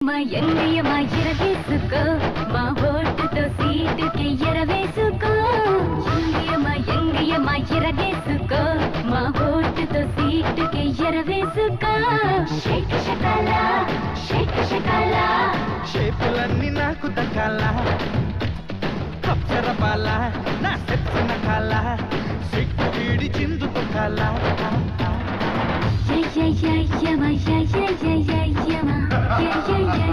మా ఎంగయ్య మా ఎరవేసుకో మా ఓటుతో సీటుకి ఎరవేసుకో ఎంగయ్య మా ఎరవేసుకో మా ఓటుతో సీటుకి ఎరవేసుకో షేక్ షకాల షేక్ షకాల షేపులన్నీ నాకు దక్కాల అప్సర బాల నా సెప్సిన కాల సిగ్గు వీడి చిందు తొక్కాల యమ యమ యమ యమ యమ